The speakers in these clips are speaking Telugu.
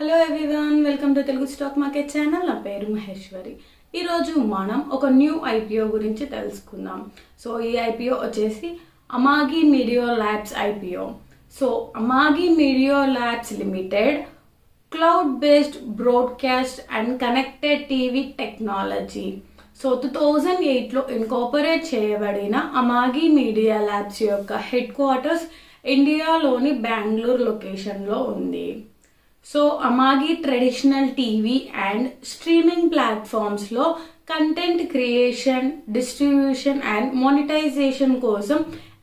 Hello everyone, welcome to Telugu stock market channel. నా పేరు మహేశ్వరి. ఈరోజు మనం ఒక న్యూ ఐపీఓ గురించి తెలుసుకుందాం. సో ఈ ఐపీఓ వచ్చేసి Amagi media labs IPO. So Amagi media labs limited cloud based broadcast and connected TV technology. So 2008లో ఇన్కార్పొరేట్ చేయబడిన అమాగి మీడియా ల్యాబ్స్ యొక్క హెడ్ క్వార్టర్స్ ఇండియాలోని బెంగళూరు లొకేషన్లో ఉంది. So Amagi traditional TV and streaming ప్లాట్ఫామ్స్లో content creation, distribution and monetization కోసం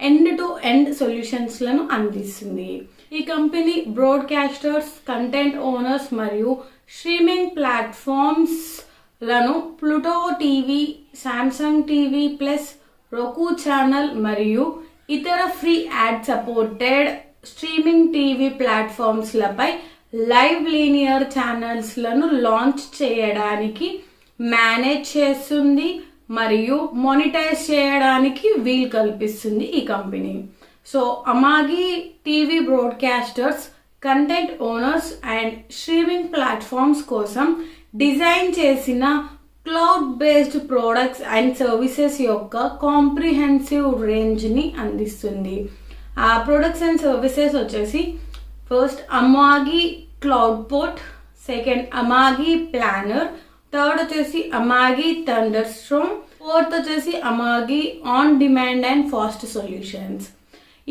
ఎండ్ టు ఎండ్ సొల్యూషన్స్లను అందిస్తుంది. ఈ కంపెనీ బ్రాడ్కాస్టర్స్, కంటెంట్ ఓనర్స్ మరియు స్ట్రీమింగ్ ప్లాట్ఫామ్స్ లను Pluto TV, Samsung TV plus, roku channel మరియు ఇతర free ad supported streaming TV platforms లపై లైవ్ లీనియర్ ఛానల్స్ లను లాంచ్ చేయడానికి మేనేజ్ చేస్తుంది మరియు మానిటైజ్ చేయడానికి వీలు కల్పిస్తుంది ఈ కంపెనీ. So Amagi TV broadcasters, content owners and streaming platforms కోసం డిజైన్ చేసిన cloud based products and services యొక్క కాంప్రిహెన్సివ్ రేంజ్ని అందిస్తుంది. ఆ ప్రొడక్ట్స్ అండ్ సర్వీసెస్ వచ్చేసి first Amagi cloudport, second Amagi planner, third వచ్చేసి అమాగి థండర్ స్ట్రోమ్, ఫోర్త్ వచ్చేసి Amagi on demand and FAST solutions.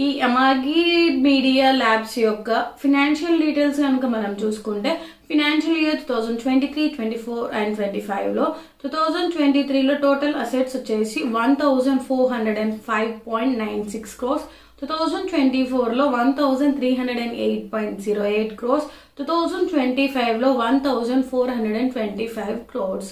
ఈ అమాగి మీడియా ల్యాబ్స్ యొక్క ఫినాన్షియల్ డీటెయిల్స్ కనుక మనం చూసుకుంటే ఫినాన్షియల్ ఇయర్ 2023, 24 అండ్ 25లో 2023లో టోటల్ అసెట్స్ వచ్చేసి 1405.96 crores, 2024లో 1308.08 crores, 2025లో 1425 crores.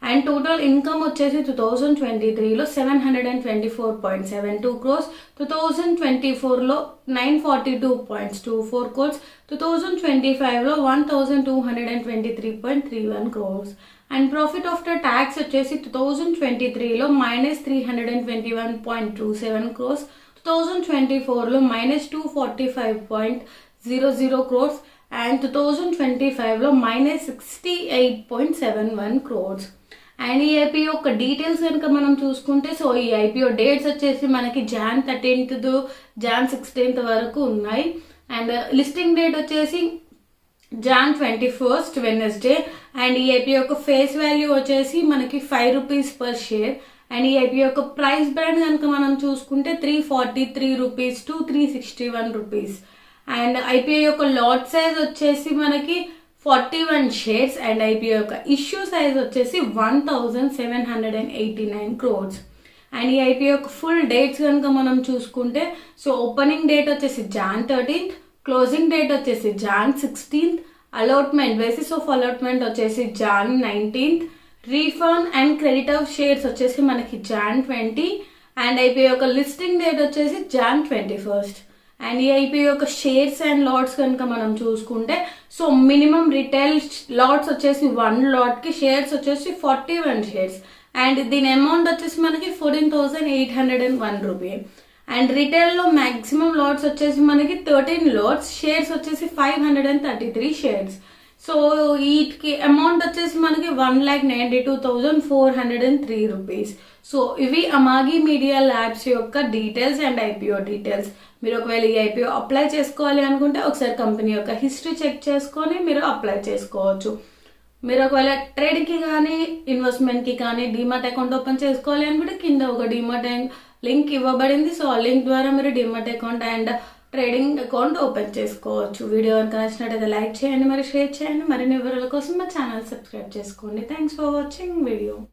అండ్ టోటల్ ఇన్కమ్ వచ్చేసి 2023లో 724.72 crores, 2024లో 942.24 crores, 2025లో 1223.31 crores. And profit after tax వచ్చేసి 2023లో -321.27 crores, 2024లో -245.00 crores అండ్ 2025లో -68.71 crores. అండ్ ఈ ఐపీఓ యొక్క డీటెయిల్స్ కనుక మనం చూసుకుంటే, సో ఈ ఐపీఓ డేట్స్ వచ్చేసి మనకి Jan 13th to Jan 16th వరకు ఉన్నాయి. అండ్ లిస్టింగ్ డేట్ వచ్చేసి Jan 21st వెడ్నెస్డే. అండ్ ఈ ఐపీఓ యొక్క ఫేస్ వాల్యూ వచ్చేసి మనకి 5 rupees per share. అండ్ ఈ ఐపీఓ యొక్క ప్రైస్ బ్యాండ్ కనుక మనం చూసుకుంటే 343 rupees to 361 rupees. And IPO యొక్క లాట్ సైజ్ వచ్చేసి మనకి 41 షేర్స్. అండ్ ఐపీఓ యొక్క ఇష్యూ సైజ్ వచ్చేసి 1789 crores. అండ్ ఈ ఐపీఓ యొక్క ఫుల్ డేట్స్ కనుక మనం చూసుకుంటే, సో ఓపెనింగ్ డేట్ వచ్చేసి Jan 13th, క్లోజింగ్ డేట్ వచ్చేసి Jan 16th, allotment basis of allotment వచ్చేసి Jan 19th, refund and credit of shares వచ్చేసి మనకి Jan 20. అండ్ ఐపీఓ యొక్క లిస్టింగ్ డేట్ వచ్చేసి Jan 21st. అండ్ ఈ ఐపీఓ యొక్క షేర్స్ అండ్ లాట్స్ కనుక మనం చూసుకుంటే, సో మినిమం రిటైల్ లాట్స్ వచ్చేసి 1 lot కి షేర్స్ వచ్చేసి 41 షేర్స్. అండ్ దీని అమౌంట్ వచ్చేసి మనకి 14,801 రూపీ. అండ్ రిటైల్లో మ్యాక్సిమం లాట్స్ వచ్చేసి మనకి 13 lots, షేర్స్ వచ్చేసి 533 షేర్స్. సో వీటికి అమౌంట్ వచ్చేసి మనకి 1,92,403 రూపీస్. సో ఇవి అమాగి మీడియా ల్యాబ్స్ యొక్క డీటెయిల్స్ అండ్ ఐపీఓ డీటెయిల్స్. మీరు ఒకవేళ ఈ ఐపీఓ అప్లై చేసుకోవాలి అనుకుంటే ఒకసారి కంపెనీ యొక్క హిస్టరీ చెక్ చేసుకొని మీరు అప్లై చేసుకోవచ్చు. మీరు ఒకవేళ ట్రేడింగ్కి కానీ ఇన్వెస్ట్మెంట్కి కానీ డీమాట్ అకౌంట్ ఓపెన్ చేసుకోవాలి అనుకుంటే కింద ఒక డీమాట్ లింక్ ఇవ్వబడింది. సో ఆ లింక్ ద్వారా మీరు demat account and trading account open చేసుకోవచ్చు. వీడియో కనుక నచ్చినట్టయితే లైక్ చేయండి, మరి షేర్ చేయండి. మరిన్ని వివరాల కోసం మా ఛానల్ సబ్స్క్రైబ్ చేసుకోండి. Thanks for watching video.